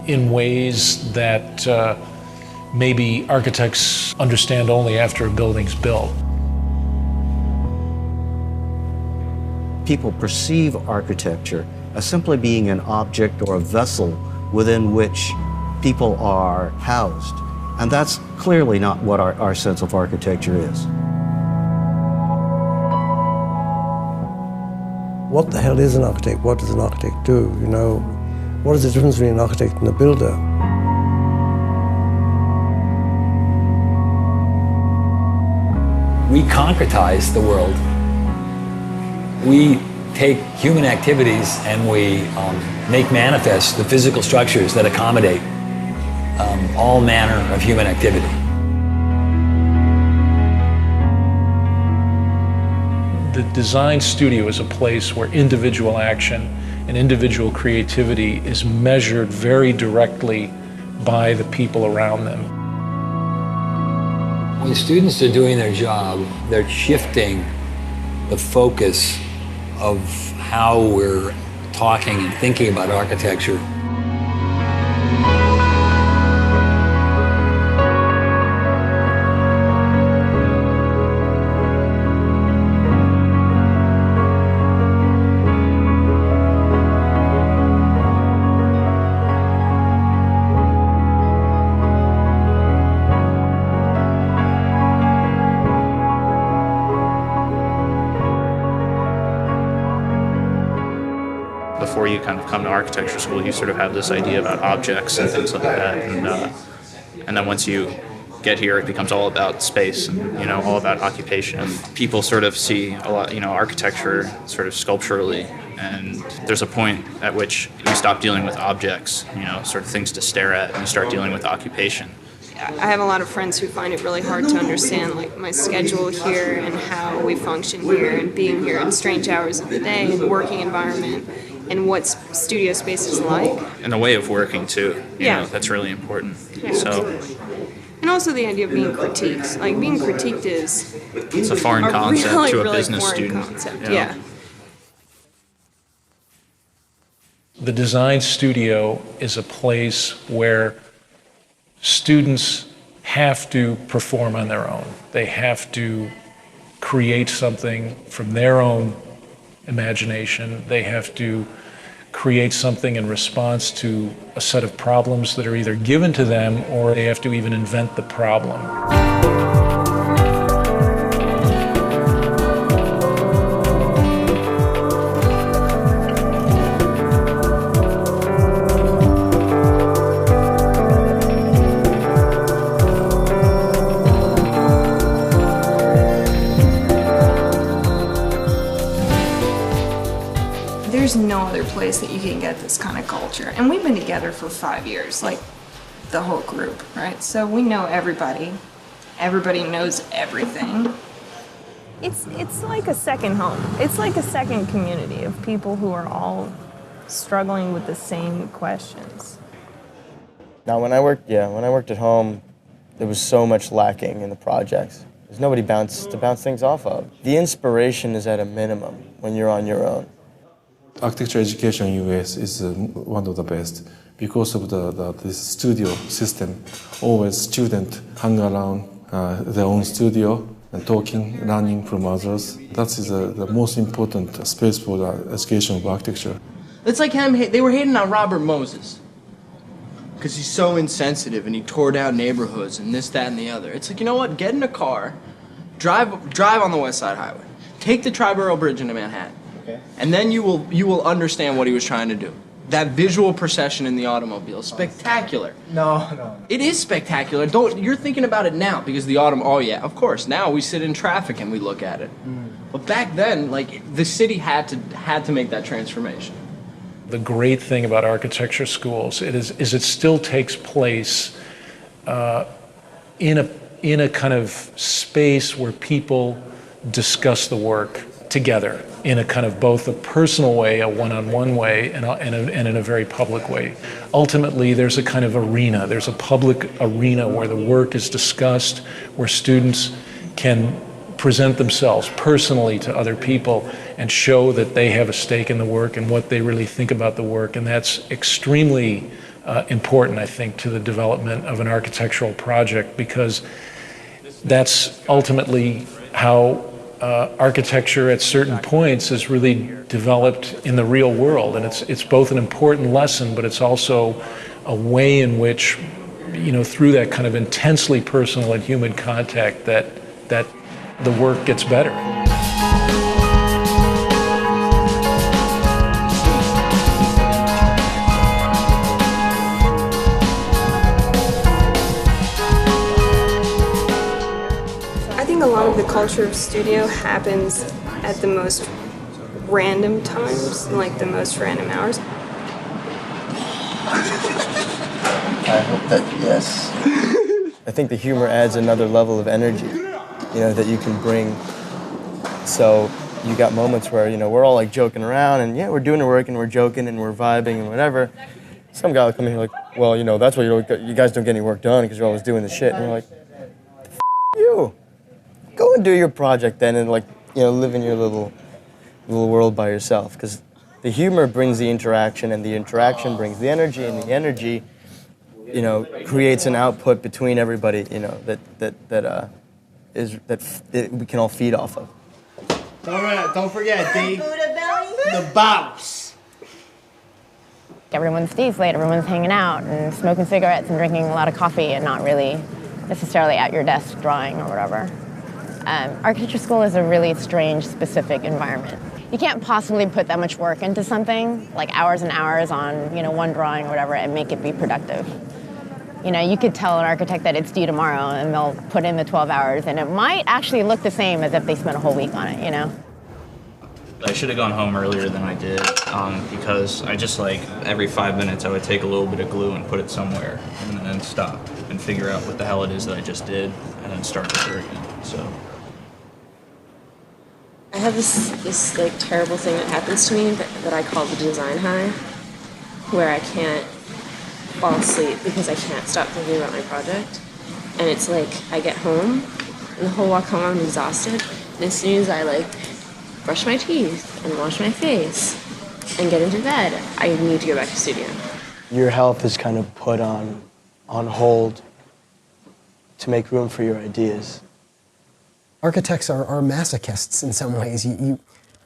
in ways that maybe architects understand only after a building's built. People perceive architecture as simply being an object or a vessel within which people are housed. And that's clearly not what our sense of architecture is. What the hell is an architect? What does an architect do? You know, what is the difference between an architect and a builder? We concretize the world. We take human activities and we make manifest the physical structures that accommodate all manner of human activity. The design studio is a place where individual action and individual creativity is measured very directly by the people around them. When students are doing their job, they're shifting the focus of how we're talking and thinking about architecture. Before you kind of come to architecture school, you sort of have this idea about objects and things like that, and then once you get here, it becomes all about space and all about occupation. And people sort of see a lot, architecture sort of sculpturally, and there's a point at which you stop dealing with objects, sort of things to stare at, and you start dealing with occupation. I have a lot of friends who find it really hard to understand like my schedule here and how we function here and being here at strange hours of the day and working environment and what studio space is like. And the way of working too, Yeah. That's really important. Yeah. So, and also the idea of being critiqued. Like being critiqued is it's a foreign concept really, to a really business foreign student. Concept. Yeah. The design studio is a place where students have to perform on their own. They have to create something from their own imagination. They have to create something in response to a set of problems that are either given to them or they have to even invent the problem. There's no other place that you can get this kind of culture. And we've been together for 5 years, like the whole group, right? So we know everybody. Everybody knows everything. It's like a second home. It's like a second community of people who are all struggling with the same questions. Now, when I worked at home, there was so much lacking in the projects. There's nobody to bounce things off of. The inspiration is at a minimum when you're on your own. Architecture education in US is one of the best because of this studio system. Always students hang around their own studio and talking, learning from others. That is the most important space for the education of architecture. It's like they were hating on Robert Moses because he's so insensitive and he tore down neighborhoods and this, that, and the other. It's like, you know what? Get in a car, drive on the West Side Highway, take the Triborough Bridge into Manhattan. Okay. And then you will understand what he was trying to do. That visual procession in the automobile is spectacular. No. It is spectacular. You're thinking about it now because oh yeah, of course. Now we sit in traffic and we look at it. But back then, like the city had to make that transformation. The great thing about architecture schools is it still takes place in a kind of space where people discuss the work together in a kind of both a personal way, a one-on-one way, and in a very public way. Ultimately, there's a kind of arena. There's a public arena where the work is discussed, where students can present themselves personally to other people and show that they have a stake in the work and what they really think about the work. And that's extremely important, I think, to the development of an architectural project, because that's ultimately how architecture at certain points is really developed in the real world. And it's both an important lesson, but it's also a way in which, through that kind of intensely personal and human contact, that the work gets better. I think a lot of the culture of studio happens at the most random times, like the most random hours. I hope that, yes. I think the humor adds another level of energy, that you can bring. So you got moments where, we're all like joking around and we're doing the work and we're joking and we're vibing and whatever. Some guy will come in here like, well, that's why you guys don't get any work done because you're always doing the shit. And we're like, you. Go and do your project then and live in your little world by yourself. Because the humor brings the interaction and the interaction brings the energy and the energy creates an output between everybody, that we can all feed off of. Don't forget, Dave, the boss. Everyone stays late, everyone's hanging out and smoking cigarettes and drinking a lot of coffee and not really necessarily at your desk drawing or whatever. Architecture school is a really strange, specific environment. You can't possibly put that much work into something, like hours and hours on, one drawing or whatever, and make it be productive. You could tell an architect that it's due tomorrow and they'll put in the 12 hours and it might actually look the same as if they spent a whole week on it, I should have gone home earlier than I did because I just every 5 minutes I would take a little bit of glue and put it somewhere and then stop and figure out what the hell it is that I just did and then start over again. So I have this terrible thing that happens to me that I call the design high, where I can't fall asleep because I can't stop thinking about my project. And it's I get home and the whole walk home I'm exhausted. And as soon as I brush my teeth and wash my face and get into bed, I need to go back to studio. Your health is kind of put on hold to make room for your ideas. Architects are masochists in some ways.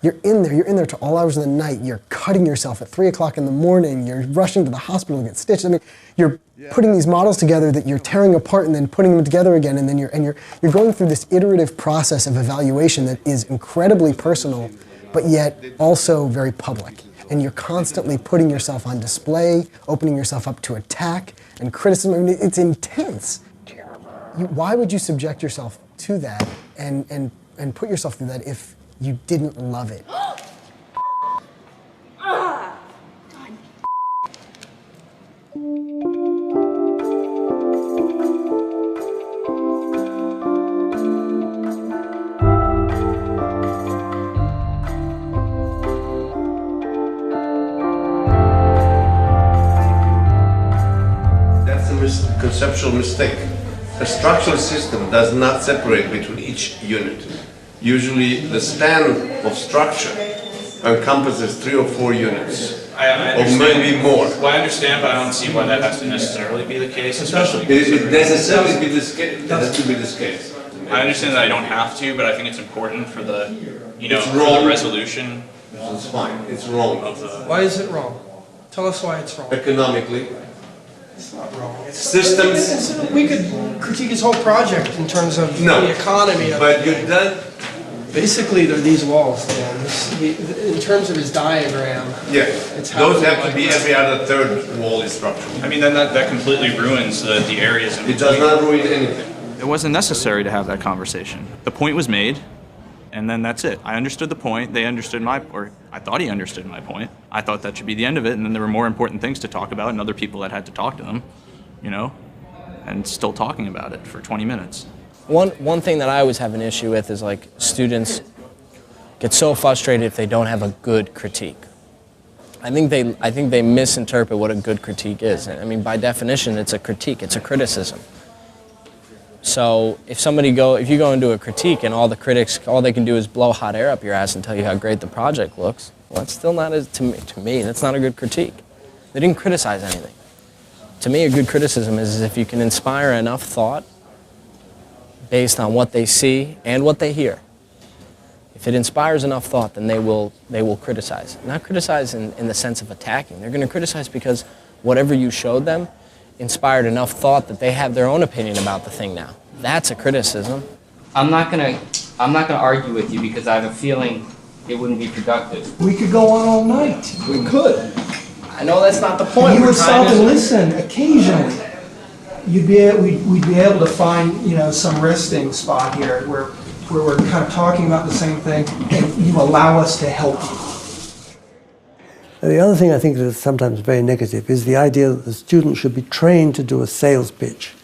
You're in there to all hours of the night. You're cutting yourself at 3 o'clock in the morning. You're rushing to the hospital to get stitched. I mean, you're putting these models together that you're tearing apart and then putting them together again. And then you're going through this iterative process of evaluation that is incredibly personal, but yet also very public. And you're constantly putting yourself on display, opening yourself up to attack and criticism. I mean, it's intense. Why would you subject yourself to that and put yourself through that if you didn't love it? That's a conceptual mistake. A structural system does not separate between each unit. Usually the span of structure encompasses 3 or 4 units, or maybe more. Well, I understand, but I don't see why that has to necessarily be the case, especially. It necessarily be this case. It has to be this case. I understand that I don't have to, but I think it's important for the, It's for wrong. the resolution. It's fine. It's wrong. Why is it wrong? Tell us why it's wrong. Economically. It's not wrong. Systems. We could critique his whole project in terms of the economy of but it. you done. Basically, they're these walls, Dan. In terms of his diagram. Yeah. It's how Those we have to like be it. every other third wall is structural. I mean, then that completely ruins the areas in It does between. not ruin anything. It wasn't necessary to have that conversation. The point was made, and then that's it. I understood the point. They understood or I thought he understood my point. I thought that should be the end of it, and then there were more important things to talk about and other people that had to talk to them, and still talking about it for 20 minutes. One thing that I always have an issue with is students get so frustrated if they don't have a good critique. I think they misinterpret what a good critique is. I mean, by definition, it's a critique. It's a criticism. So if you go into a critique and all the critics, all they can do is blow hot air up your ass and tell you how great the project looks, well, that's still not, to me, that's not a good critique. They didn't criticize anything. To me, a good criticism is if you can inspire enough thought based on what they see and what they hear. If it inspires enough thought, then they will criticize. Not criticize in the sense of attacking. They're going to criticize because whatever you showed them inspired enough thought that they have their own opinion about the thing now. That's a criticism. I'm not gonna argue with you because I have a feeling it wouldn't be productive. We could go on all night. We could. I know that's not the point. You We're would trying stop to and listen occasionally. We'd be able to find, some resting spot here where we're kind of talking about the same thing, and you allow us to help you. The other thing I think that is sometimes very negative is the idea that the student should be trained to do a sales pitch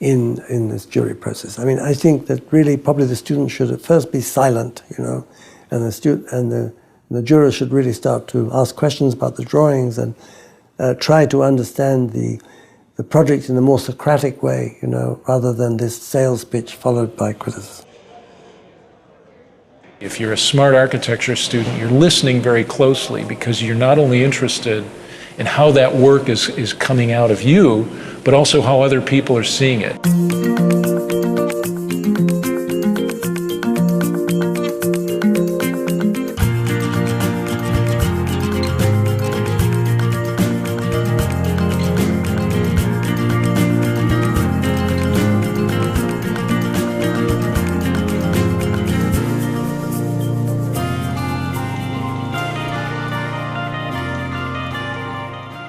in this jury process. I mean, I think that really probably the student should at first be silent, and the jurors should really start to ask questions about the drawings and try to understand the project in a more Socratic way, rather than this sales pitch followed by criticism. If you're a smart architecture student, you're listening very closely because you're not only interested in how that work is coming out of you, but also how other people are seeing it.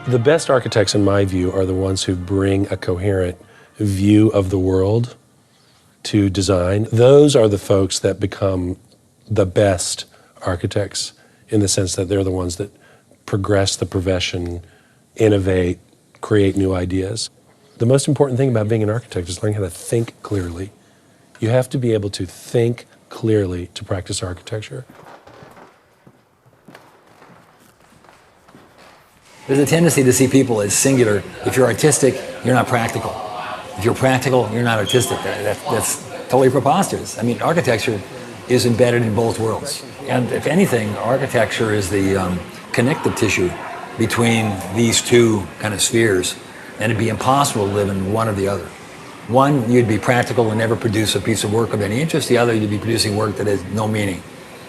The best architects, in my view, are the ones who bring a coherent view of the world to design. Those are the folks that become the best architects in the sense that they're the ones that progress the profession, innovate, create new ideas. The most important thing about being an architect is learning how to think clearly. You have to be able to think clearly to practice architecture. There's a tendency to see people as singular. If you're artistic, you're not practical. If you're practical, you're not artistic. That's totally preposterous. I mean, architecture is embedded in both worlds. And if anything, architecture is the connective tissue between these two kind of spheres. And it'd be impossible to live in one or the other. One, you'd be practical and never produce a piece of work of any interest. The other, you'd be producing work that has no meaning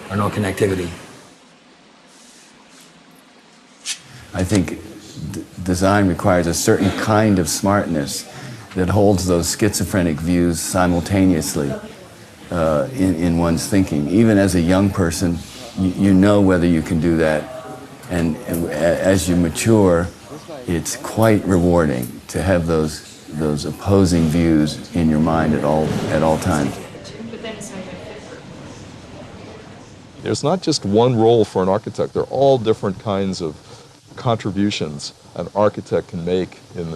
or no connectivity. I think design requires a certain kind of smartness that holds those schizophrenic views simultaneously in one's thinking. Even as a young person, you know whether you can do that. And as you mature, it's quite rewarding to have those opposing views in your mind at all times. There's not just one role for an architect. There are all different kinds of contributions an architect can make in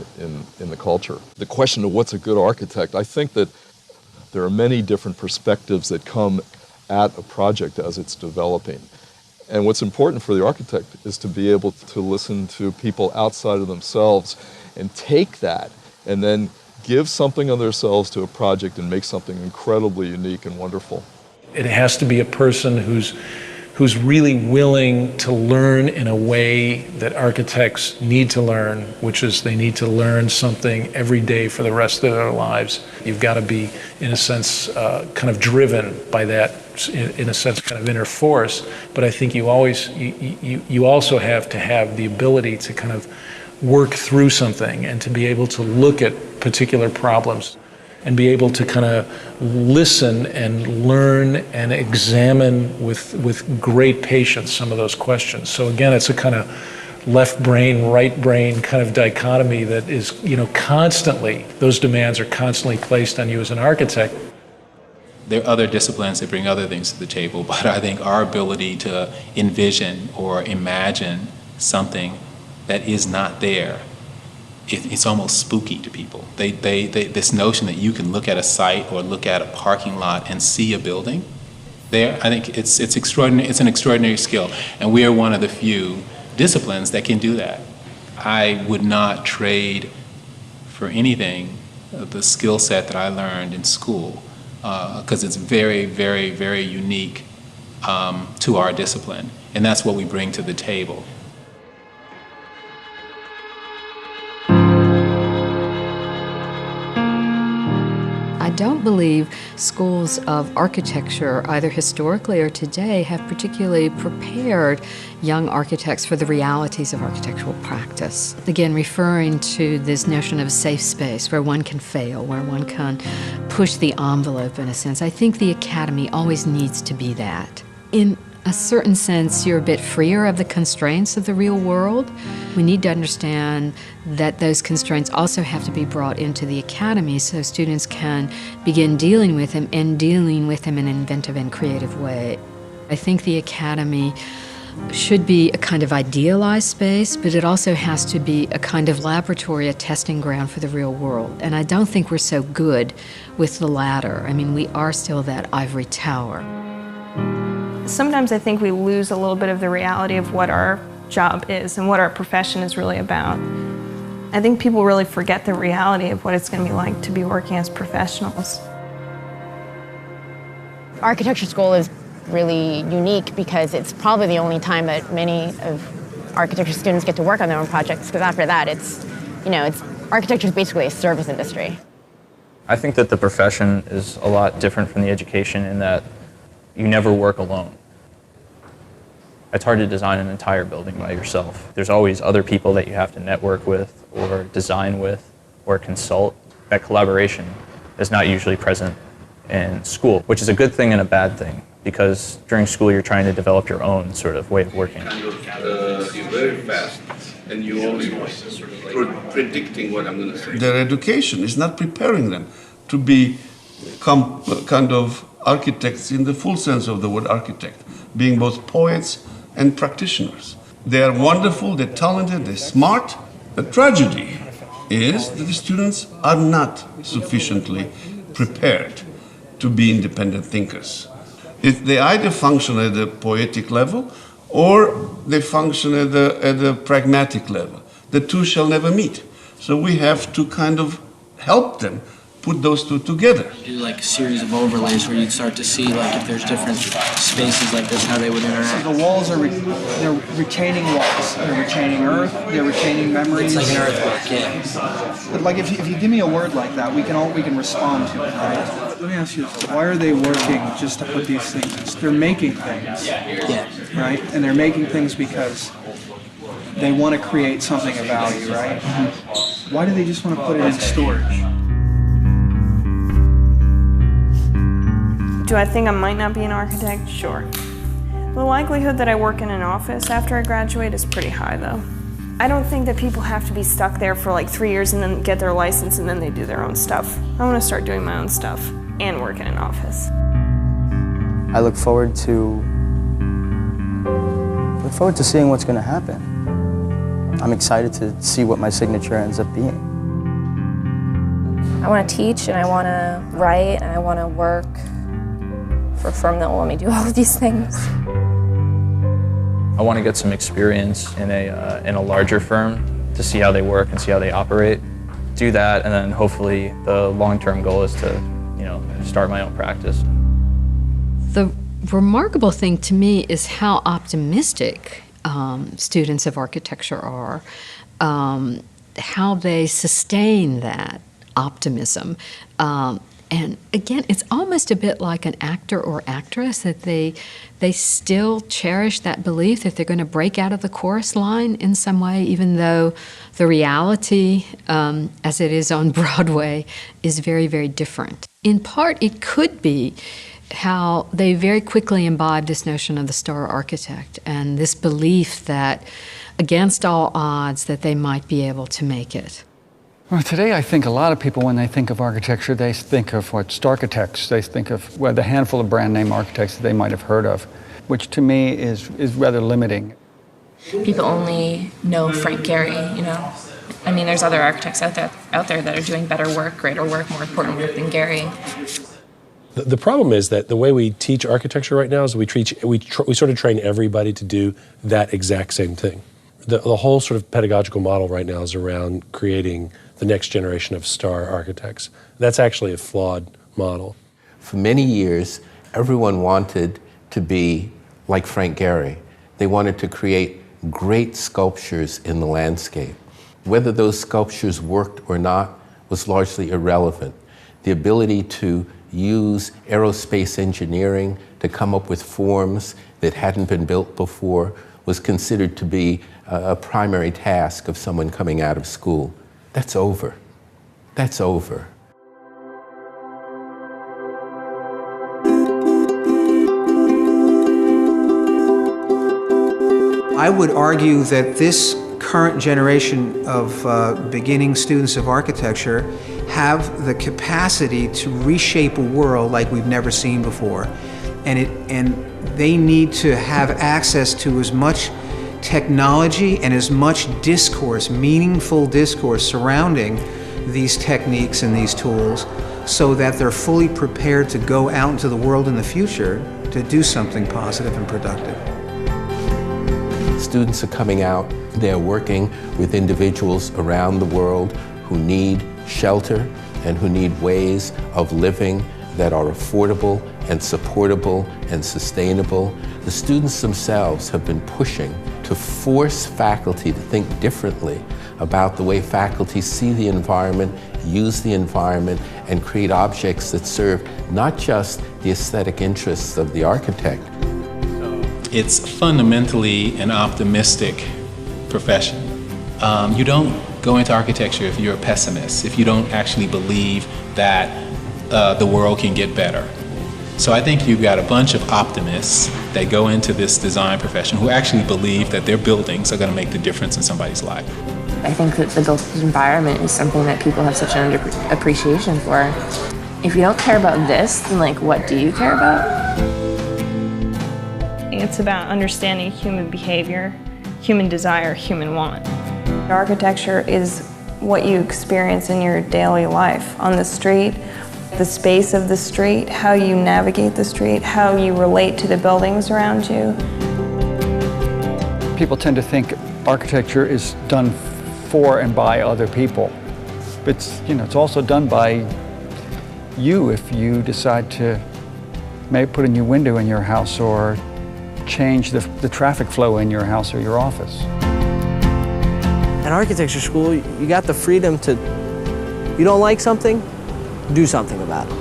the culture. The question of what's a good architect, I think that there are many different perspectives that come at a project as it's developing. And what's important for the architect is to be able to listen to people outside of themselves and take that and then give something of themselves to a project and make something incredibly unique and wonderful. It has to be a person who's really willing to learn in a way that architects need to learn, which is they need to learn something every day for the rest of their lives. You've got to be, in a sense, kind of driven by that, in a sense, kind of inner force. But I think you also have to have the ability to kind of work through something and to be able to look at particular problems and be able to kind of listen and learn and examine with great patience some of those questions. So again, it's a kind of left brain, right brain kind of dichotomy that is, constantly, those demands are constantly placed on you as an architect. There are other disciplines that bring other things to the table, but I think our ability to envision or imagine something that is not there, it's almost spooky to people. This notion that you can look at a site or look at a parking lot and see a building there, I think it's extraordinary. It's an extraordinary skill, and we are one of the few disciplines that can do that. I would not trade for anything the skill set that I learned in school, because it's very, very, very unique to our discipline, and that's what we bring to the table. don't believe schools of architecture, either historically or today, have particularly prepared young architects for the realities of architectural practice. Again, referring to this notion of a safe space where one can fail, where one can push the envelope in a sense. I think the academy always needs to be that. In a certain sense, you're a bit freer of the constraints of the real world. We need to understand that those constraints also have to be brought into the academy so students can begin dealing with them and dealing with them in an inventive and creative way. I think the academy should be a kind of idealized space, but it also has to be a kind of laboratory, a testing ground for the real world. And I don't think we're so good with the latter. I mean, we are still that ivory tower. Sometimes I think we lose a little bit of the reality of what our job is and what our profession is really about. I think people really forget the reality of what it's going to be like to be working as professionals. Architecture school is really unique because it's probably the only time that many of architecture students get to work on their own projects, because after that architecture is basically a service industry. I think that the profession is a lot different from the education in that you never work alone. It's hard to design an entire building by yourself. There's always other people that you have to network with or design with or consult. That collaboration is not usually present in school, which is a good thing and a bad thing, because during school you're trying to develop your own sort of way of working. You're very fast and you always predicting what I'm going to say. Their education is not preparing them to become kind of architects in the full sense of the word architect, being both poets and practitioners. They are wonderful, they're talented, they're smart. The tragedy is that the students are not sufficiently prepared to be independent thinkers. They either function at the poetic level or they function at the pragmatic level. The two shall never meet. So we have to kind of help them put those two together. Do like a series of overlays where you'd start to see like if there's different spaces like this, how they would interact. So the walls are they're retaining walls. They're retaining earth. They're retaining memories. It's like an earthwork, yeah. But like if you give me a word like that, we can respond to it, right? Let me ask you this: why are they working just to put these things? They're making things. Yeah. Right, and they're making things because they want to create something of value, right? Mm-hmm. Why do they just want to put it in storage? Do I think I might not be an architect? Sure. The likelihood that I work in an office after I graduate is pretty high, though. I don't think that people have to be stuck there for like 3 years and then get their license and then they do their own stuff. I want to start doing my own stuff and work in an office. I look forward to seeing what's going to happen. I'm excited to see what my signature ends up being. I want to teach and I want to write and I want to work for a firm that will let me do all of these things. I want to get some experience in a larger firm to see how they work and see how they operate. Do that, and then hopefully the long-term goal is to, start my own practice. The remarkable thing to me is how optimistic students of architecture are, how they sustain that optimism. And again, it's almost a bit like an actor or actress, that they still cherish that belief that they're going to break out of the chorus line in some way, even though the reality, as it is on Broadway, is very, very different. In part, it could be how they very quickly imbibe this notion of the star architect and this belief that, against all odds, that they might be able to make it. Well, today I think a lot of people, when they think of architecture, they think of architects. They think of the handful of brand name architects that they might have heard of, which to me is rather limiting. People only know Frank Gehry, I mean, there's other architects out there that are doing better work, greater work, more important work than Gehry. The problem is that the way we teach architecture right now is we sort of train everybody to do that exact same thing. The whole sort of pedagogical model right now is around creating the next generation of star architects. That's actually a flawed model. For many years, everyone wanted to be like Frank Gehry. They wanted to create great sculptures in the landscape. Whether those sculptures worked or not was largely irrelevant. the ability to use aerospace engineering to come up with forms that hadn't been built before was considered to be a primary task of someone coming out of school. That's over. That's over. I would argue that this current generation of beginning students of architecture have the capacity to reshape a world like we've never seen before. And they need to have access to as much technology and as much discourse, meaningful discourse surrounding these techniques and these tools so that they're fully prepared to go out into the world in the future to do something positive and productive. Students are coming out, they're working with individuals around the world who need shelter and who need ways of living that are affordable and supportable and sustainable. The students themselves have been pushing to force faculty to think differently about the way faculty see the environment, use the environment, and create objects that serve not just the aesthetic interests of the architect. It's fundamentally an optimistic profession. You don't go into architecture if you're a pessimist, if you don't actually believe that the world can get better. So I think you've got a bunch of optimists that go into this design profession who actually believe that their buildings are going to make the difference in somebody's life. I think that the built environment is something that people have such an appreciation for. If you don't care about this, then like, what do you care about? It's about understanding human behavior, human desire, human want. Architecture is what you experience in your daily life on the street, the space of the street, how you navigate the street, how you relate to the buildings around you. People tend to think architecture is done for and by other people. It's, it's also done by you if you decide to maybe put a new window in your house or change the traffic flow in your house or your office. At architecture school, you got the freedom to, you don't like something, do something about it.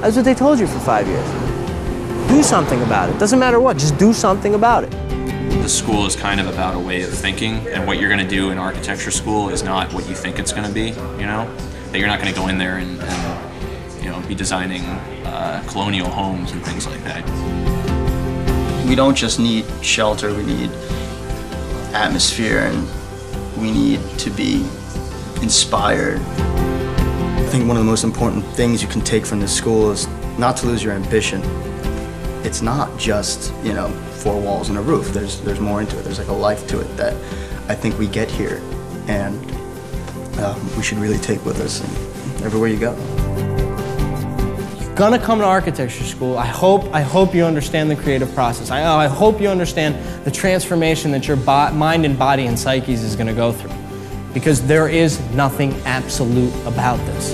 That's what they told you for 5 years. Do something about it. Doesn't matter what, just do something about it. The school is kind of about a way of thinking, and what you're going to do in architecture school is not what you think it's going to be, That you're not going to go in there and be designing colonial homes and things like that. We don't just need shelter, we need atmosphere, and we need to be inspired. I think one of the most important things you can take from this school is not to lose your ambition. It's not just, 4 walls and a roof. There's more into it. There's like a life to it that I think we get here, and we should really take with us everywhere you go. Gonna come to architecture school. I hope you understand the creative process. I hope you understand the transformation that your mind and body and psyches is gonna go through. Because there is nothing absolute about this.